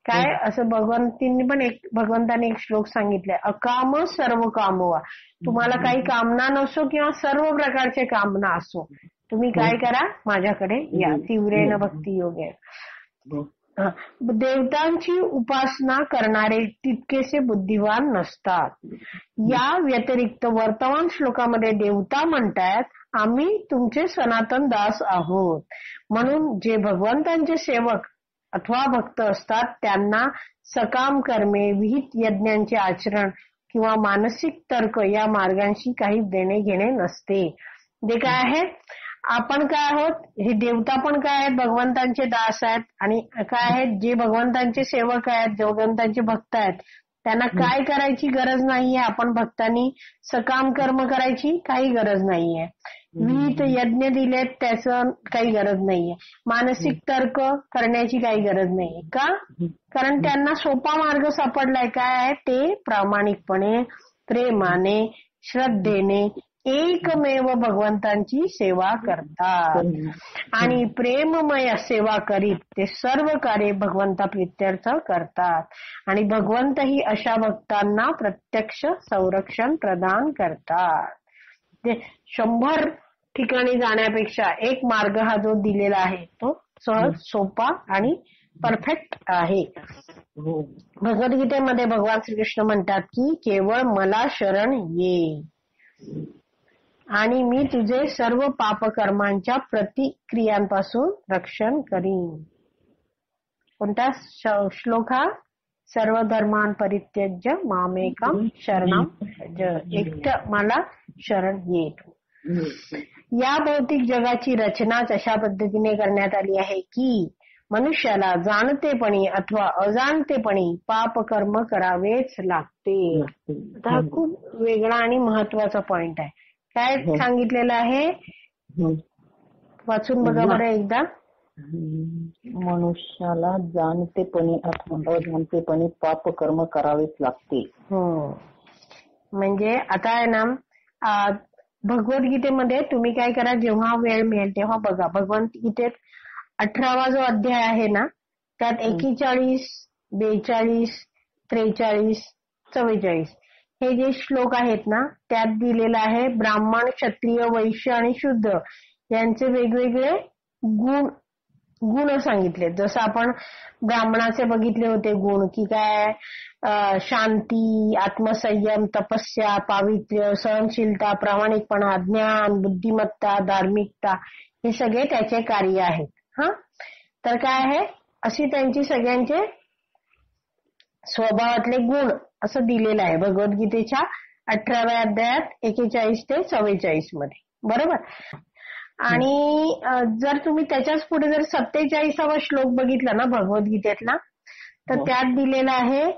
काय असं भगवंतांनी एक श्लोक सांगितलाय, अकाम सर्व कामवा. तुम्हाला काही कामना नसो किंवा सर्व प्रकारचे कामना असो, तुम्ही काय करा, माझ्याकडे या. तीव्रेन भक्ती योगे. देवतांची उपासना करणारे तितकेसे बुद्धिवान नसतात. या व्यतिरिक्त वर्तमान श्लोकामध्ये देवता म्हणतात आम्ही तुमचे सनातन दास आहोत. म्हणून जे भगवंतांचे सेवक अथवा भक्त असतात त्यांना सकाम कर्मे, विहित यज्ञांचे आचरण किंवा मानसिक तर्क या मार्गांशी काही देणे घेणे नसते. जे काय आहेत, आपण काय आहोत, हे देवता पण काय आहेत, भगवंतांचे दास आहेत. आणि काय आहेत, जे भगवंतांचे सेवक आहेत, भगवंतांचे भक्त आहेत, त्यांना काय करायची गरज नाहीये. आपण भक्तांनी सकाम कर्म करायची काही गरज नाहीये. विहित यज्ञ दिलेत त्याचं काही गरज नाहीये. मानसिक तर्क करण्याची काही गरज नाहीये. का? कारण त्यांना सोपा मार्ग सापडलाय. काय आहे ते? प्रामाणिकपणे, प्रेमाने, श्रद्धेने एकमेव भगवंतांची सेवा करतात. आणि प्रेममय सेवा करीत ते सर्व कार्य भगवंता प्रित्यर्थ करतात. आणि भगवंतही अशा भक्तांना प्रत्यक्ष संरक्षण प्रदान करतात. 100 ठिकाणी जाण्यापेक्षा एक मार्ग हा जो दिलेला आहे तो सहज, सोपा आणि परफेक्ट आहे. भगवद्गीतेमध्ये भगवान श्रीकृष्ण म्हणतात की केवळ मला शरण ये आणि मी तुझे सर्व पापकर्मांच्या प्रतिक्रियांपासून रक्षण करीन. कोणता श्लोक हा? सर्व धर्मान परित्यज्य मामेकम शरणम व्रज. एकटं मला शरण ये. या भौतिक जगाची रचनाच अशा पद्धतीने करण्यात आली आहे की मनुष्याला जाणतेपणी अथवा अजाणतेपणी पाप कर्म करावेच लागते. हा खूप वेगळा आणि महत्वाचा पॉइंट आहे. काय सांगितलेलं आहे वाचून बघा बरं एकदा. मनुष्याला जाणतेपणी अथवा अजाणतेपणी पाप कर्म करावेच लागते. म्हणजे आता आहे ना, भगवद्गीतेमध्ये तुम्ही काय करा, जेव्हा वेळ मिळेल तेव्हा बघा. भगवद्गीतेत 18वा जो अध्याय आहे ना त्यात 41, 42, 43, 44 हे जे श्लोक आहेत ना त्यात दिलेलं आहे ब्राह्मण, क्षत्रिय, वैश्य आणि शूद्र यांचे वेगवेगळे गुण सांगितले. जसं आपण ब्राह्मणाचे बघितले होते गुण की काय, शांती, आत्मसंयम, तपस्या, पावित्र्य, सहनशीलता, प्रामाणिकपणा, ज्ञान, बुद्धिमत्ता, धार्मिकता हे सगळे त्याचे कार्य आहेत. तर काय आहे, अशी त्यांची सगळ्यांचे स्वभावातले गुण असं दिलेलं आहे भगवद्गीतेच्या 18व्या अध्यायात 41 ते 44 मध्ये. बरोबर. आणि जर तुम्ही त्याच्याच पुढे जर 47वा श्लोक बघितला ना भगवद्गीतेतला तर त्यात दिलेला आहे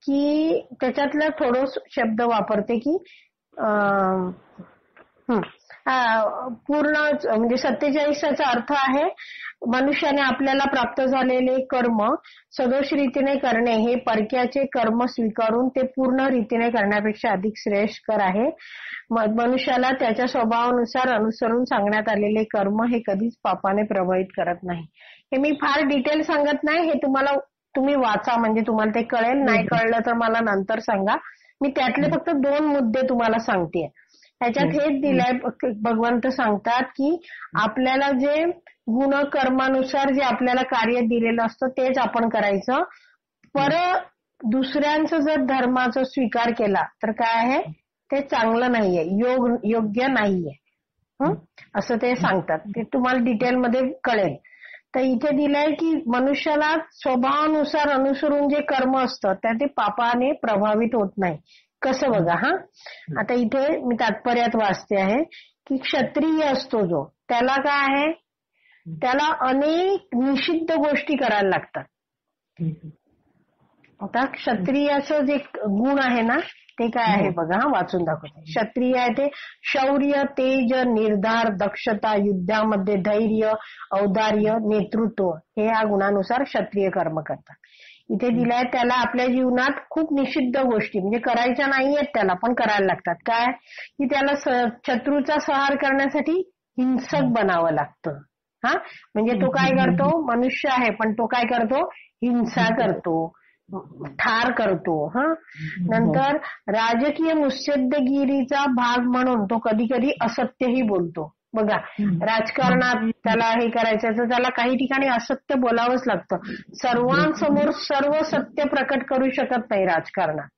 की त्याच्यातलं थोडं शब्द वापरते की पूर्ण म्हणजे 47चा अर्थ आहे मनुष्याने आपल्याला प्राप्त झालेले कर्म सदोष रीतीने करणे हे परक्याचे कर्म स्वीकारून ते पूर्ण रीतीने करण्यापेक्षा अधिक श्रेयस्कर आहे. मनुष्याला त्याच्या स्वभावानुसार अनुसरून सांगण्यात आलेले कर्म हे कधीच पापाने प्रभावित करत नाही. हे मी फार डिटेल सांगत नाही, हे तुम्ही वाचा म्हणजे तुम्हाला ते कळेल. नाही कळलं तर मला नंतर सांगा. मी त्यातले फक्त 2 मुद्दे तुम्हाला सांगते. ह्याच्यात हेच दिलंय, भगवंत सांगतात की आपल्याला जे गुण कर्मानुसार जे आपल्याला कार्य दिलेलं असतं तेच आपण करायचं. दुसऱ्यांचं जर धर्माचा स्वीकार केला तर काय आहे ते चांगलं नाहीये, योग्य नाहीये असं ते सांगतात. ते तुम्हाला डिटेलमध्ये कळेल. तर इथे दिलंय की मनुष्याला स्वभावानुसार अनुसरून जे कर्म असतं त्या ते पापाने प्रभावित होत नाही. कसं बघा. आता इथे मी तात्पर्यात वाचते आहे की क्षत्रिय असतो जो त्याला काय आहे, त्याला अनेक निषिद्ध गोष्टी करायला लागतात. आता क्षत्रियाचं जे गुण आहे ना ते काय आहे बघा, वाचून दाखवते. क्षत्रिय आहे ते शौर्य, तेज, निर्धार, दक्षता, युद्धामध्ये धैर्य, औदार्य, नेतृत्व हे या गुणानुसार क्षत्रिय कर्म करतात. इथे दिलाय त्याला आपल्या जीवनात खूप निषिद्ध गोष्टी म्हणजे करायच्या नाहीयेत त्याला, पण करायला लागतात. काय की त्याला शत्रूचा संहार करण्यासाठी हिंसक बनावं लागतं. हा म्हणजे तो काय करतो, मनुष्य आहे पण तो काय करतो, हिंसा करतो, ठार करतो. नंतर राजकीय मुत्सद्देगिरीचा भाग म्हणून तो कधी कधी असत्यही बोलतो. बघा राजकारणात त्याला हे करायचं तर त्याला काही ठिकाणी असत्य बोलावंच लागतं. सर्वांसमोर सर्व सत्य प्रकट करू शकत नाही राजकारणात,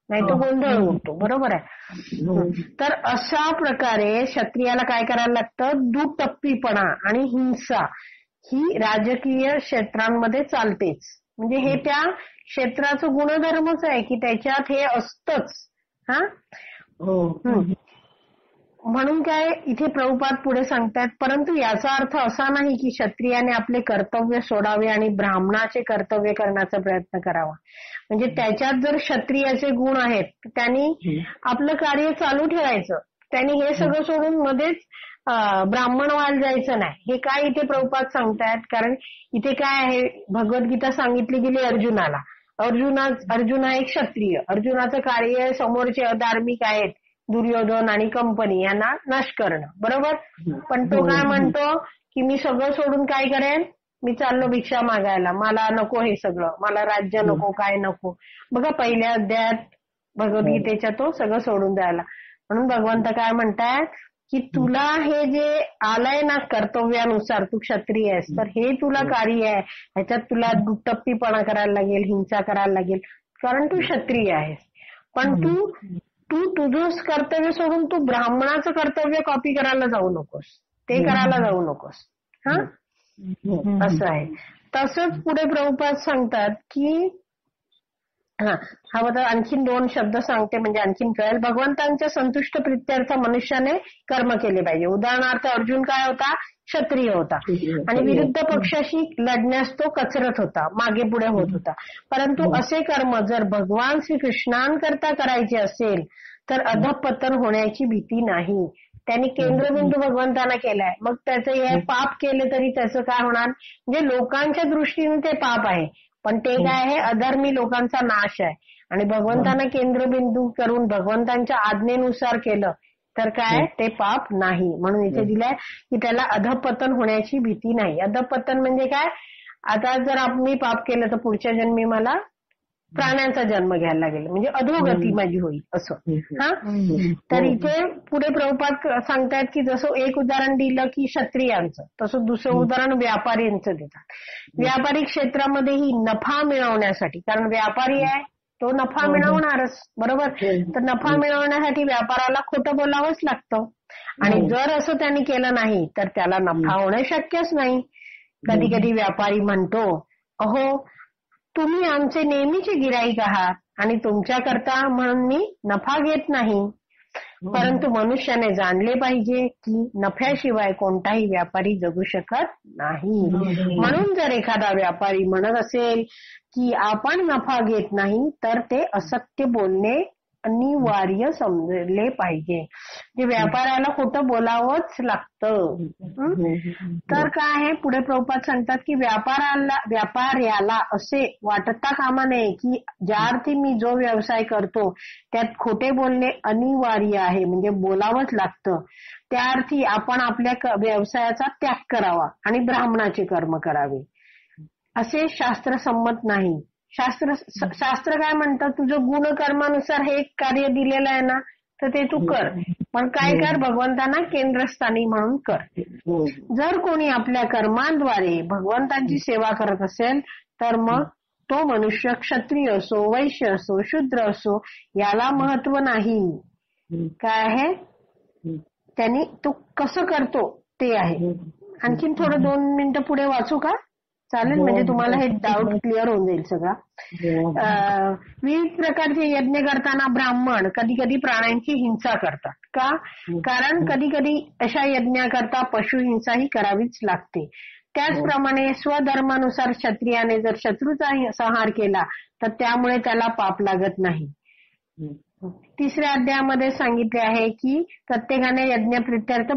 नाही तो गोंधळ उडतो. बरोबर आहे. तर अशा प्रकारे क्षत्रियाला काय करायला लागतं, दुटप्पीपणा आणि हिंसा ही राजकीय क्षेत्रांमध्ये चालतेच. म्हणजे हे त्या क्षेत्राचं गुणधर्मच आहे की त्याच्यात हे असतंच. म्हणून काय इथे प्रभुपाद पुढे सांगतात, परंतु याचा अर्थ असा नाही की क्षत्रियाने आपले कर्तव्य सोडावे आणि ब्राह्मणाचे कर्तव्य करण्याचा प्रयत्न करावा. म्हणजे त्याच्यात जर क्षत्रियाचे गुण आहेत तर त्यांनी आपलं कार्य चालू ठेवायचं, त्यांनी हे सगळं सोडून मध्येच ब्राह्मण व्हायला जायचं नाही. हे काय इथे प्रभुपाद सांगतायत, कारण इथे काय आहे, भगवद्गीता सांगितली गेली अर्जुनाला. अर्जुन हा एक क्षत्रिय, अर्जुनाचं कार्य समोरचे अधार्मिक आहेत दुर्योधन आणि कंपनी यांना नष्ट करणं. बरोबर. पण तो काय म्हणतो की मी सगळं सोडून काय करेन, मी चाललो भिक्षा मागायला, मला नको हे सगळं, मला राज्य नको, काय नको. बघा पहिल्या अध्यायात भगवद्गीतेच्या तो सगळं सोडून द्यायला. म्हणून भगवंत काय म्हणतायत की तुला हे जे आलंय ना कर्तव्यानुसार, तू क्षत्रिय आहेस तर हे तुला कार्य आहे, ह्याच्यात तुला दुटप्पीपणा करायला लागेल, हिंसा करायला लागेल, कारण तू क्षत्रिय आहेस. पण तू तुझं कर्तव्य सोडून तू ब्राह्मणाचं कर्तव्य कॉपी करायला जाऊ नकोस, ते करायला जाऊ नकोस. असं आहे. तसंच पुढे प्रभुपाद सांगतात की हा बघा आणखीन 2 शब्द सांगते म्हणजे आणखीन कळेल. भगवंतांच्या संतुष्ट प्रित्यर्थ मनुष्याने कर्म केले पाहिजे. उदाहरणार्थ अर्जुन काय होता, क्षत्रिय होता आणि विरुद्ध पक्षाशी लढण्यास तो कचरत होता, मागे पुढे होत होता. परंतु असे कर्म जर भगवान श्रीकृष्णांकरता करायचे असेल तर अधःपतन होण्याची भीती नाही. त्यांनी केंद्रबिंदू भगवंतांना केलाय, मग त्याचं हे पाप केले तरी त्याचं काय होणार, म्हणजे लोकांच्या दृष्टीने ते पाप आहे पण ते काय आहे, अधर्मी लोकांचा नाश आहे. आणि भगवंतांना केंद्रबिंदू करून भगवंतांच्या आज्ञेनुसार केलं तर काय ते पाप नाही. म्हणून इथे दिलंय की त्याला अधःपतन होण्याची भीती नाही. अधःपतन म्हणजे काय, आता जर मी पाप केलं तर पुढच्या जन्मी मला प्राण्यांचा जन्म घ्यायला लागेल, म्हणजे अधोगती माझी होईल असं. तर इथे पुढे प्रभुपाद सांगतायत की जसं एक उदाहरण दिलं की क्षत्रियांचं, तसं दुसरं उदाहरण व्यापाऱ्यांचं देतात. व्यापारी क्षेत्रामध्येही नफा मिळवण्यासाठी, कारण व्यापारी आहे तो नफा मिळवणारच. बरोबर. तर नफा मिळवण्यासाठी व्यापाराला खोटं बोलावंच लागतं आणि जर असं त्यांनी केलं नाही तर त्याला नफा होणं शक्यच नाही. कधी कधी व्यापारी म्हणतो, अहो तुम्ही आमचे नेहमीचे गिराईक आहात आणि तुमच्याकरता म्हणून मी नफा घेत नाही. परंतु मनुष्याने जाणले पाहिजे की नफ्याशिवाय कोणताही व्यापारी जगू शकत नाही. म्हणून जर एखादा व्यापारी म्हणत असेल की आपण नफा घेत नाही तर ते असत्य बोलणे अनिवार्य समजले पाहिजे. जे व्यापाऱ्याला खोटं बोलावंच लागतं. तर काय आहे, पुढे प्रभुपाद सांगतात की व्यापाऱ्याला असे वाटता कामा नये की ज्या अर्थी मी जो व्यवसाय करतो त्यात खोटे बोलणे अनिवार्य आहे, म्हणजे बोलावंच लागतं, त्या अर्थी आपण आपल्या व्यवसायाचा त्याग करावा आणि ब्राह्मणाचे कर्म करावे, असे शास्त्रसंमत नाही. शास्त्र काय म्हणतात, तुझं गुणकर्मानुसार हे कार्य दिलेलं आहे ना तर ते तू कर, पण काय कर, भगवंतांना केंद्रस्थानी म्हणून कर. जर कोणी आपल्या कर्मांद्वारे भगवंतांची सेवा करत असेल तर मग तो मनुष्य क्षत्रिय असो, वैश्य असो, शूद्र असो, याला महत्व नाही. काय आहे, त्यांनी तो कसं करतो ते आहे. आणखीन थोडं 2 मिनिटं पुढे वाचू का, चालेल, म्हणजे तुम्हाला हे डाऊट क्लिअर होऊन जाईल सगळा. विविध प्रकारचे यज्ञ करताना ब्राह्मण कधी कधी प्राण्यांची हिंसा करतात. का, कारण कधी कधी अशा यज्ञाकरता पशुहिंसा ही करावीच लागते. त्याचप्रमाणे स्वधर्मानुसार क्षत्रियाने जर शत्रूचा संहार केला तर त्यामुळे त्याला पाप लागत नाही. तिसऱ्या अध्यायामध्ये सांगितले आहे की प्रत्येकाने यज्ञप्रित्यर्थ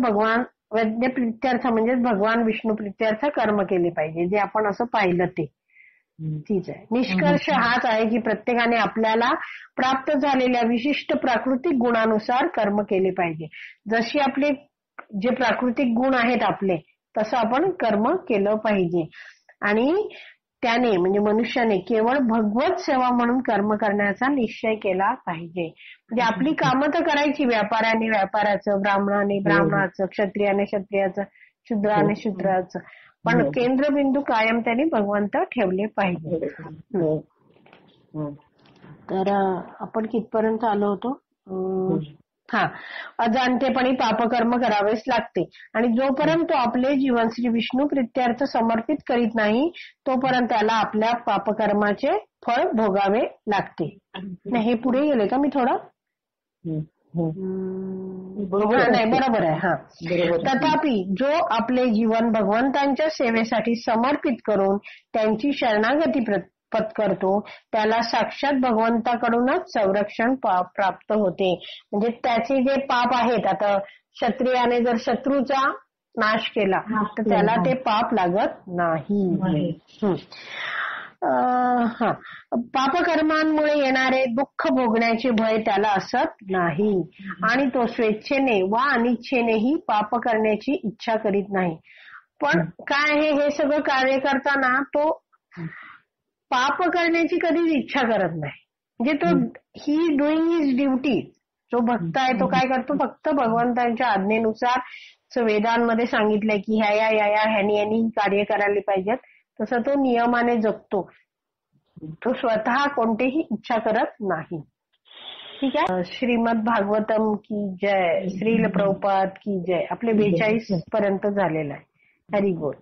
म्हणजे भगवान विष्णू प्रित्यर्थ कर्म केले पाहिजे, जे आपण असं पाहिलं ते. ठीक आहे. निष्कर्ष हाच आहे की प्रत्येकाने आपल्याला प्राप्त झालेल्या विशिष्ट प्राकृतिक गुणानुसार कर्म केले पाहिजे. जशी आपले जे प्राकृतिक गुण आहेत आपले, तसं आपण कर्म केलं पाहिजे. आणि त्याने म्हणजे मनुष्याने केवळ भगवत सेवा म्हणून कर्म करण्याचा निश्चय केला पाहिजे. म्हणजे आपली कामं तर करायची, व्यापाऱ्याने व्यापाराचं, ब्राह्मणाने ब्राह्मणाचं, क्षत्रियाने क्षत्रियाचं, शूद्राने शूद्राचं, पण केंद्रबिंदू कायम त्यांनी भगवंत ठेवले पाहिजे. तर आपण कितपर्यंत आलो होतो? अजाणतेपणी पापकर्म करावेच लागते आणि जोपर्यंत तो आपले जीवन श्री विष्णू प्रित्यर्थ समर्पित करीत नाही तोपर्यंत त्याला आपल्या पापकर्माचे फळ भोगावे लागते. नाही, हे पुढे गेले का मी थोडं? नाही, बरोबर आहे. तथापि जो आपले जीवन भगवंतांच्या सेवेसाठी समर्पित करून त्यांची शरणागती पत्करतो त्याला साक्षात भगवंताकडूनच संरक्षण प्राप्त होते. म्हणजे त्याचे जे पाप आहेत, आता क्षत्रियाने जर शत्रूचा नाश केला तर त्याला ते पाप लागत नाही. पापकर्मांमुळे येणारे दुःख भोगण्याचे भय त्याला असत नाही आणि तो स्वेच्छेने वा अनिच्छेनेही पाप करण्याची इच्छा करीत नाही. पण काय आहे, हे सगळं कार्य करताना तो पाप करण्याची कधीच इच्छा करत नाही. म्हणजे तो ही डुईंग हिज ड्युटी. जो भक्त आहे तो काय करतो, फक्त भगवंतांच्या आज्ञेनुसार वेदांमध्ये सांगितलंय की ह्यानी कार्य करायला पाहिजेत, तसं तो नियमाने जगतो. तो स्वतः कोणतीही इच्छा करत नाही. ठीक आहे. श्रीमद भागवतम की जय. श्रील प्रभुपाद की जय. आपले 42 पर्यंत झालेलं आहे. हरी बोल.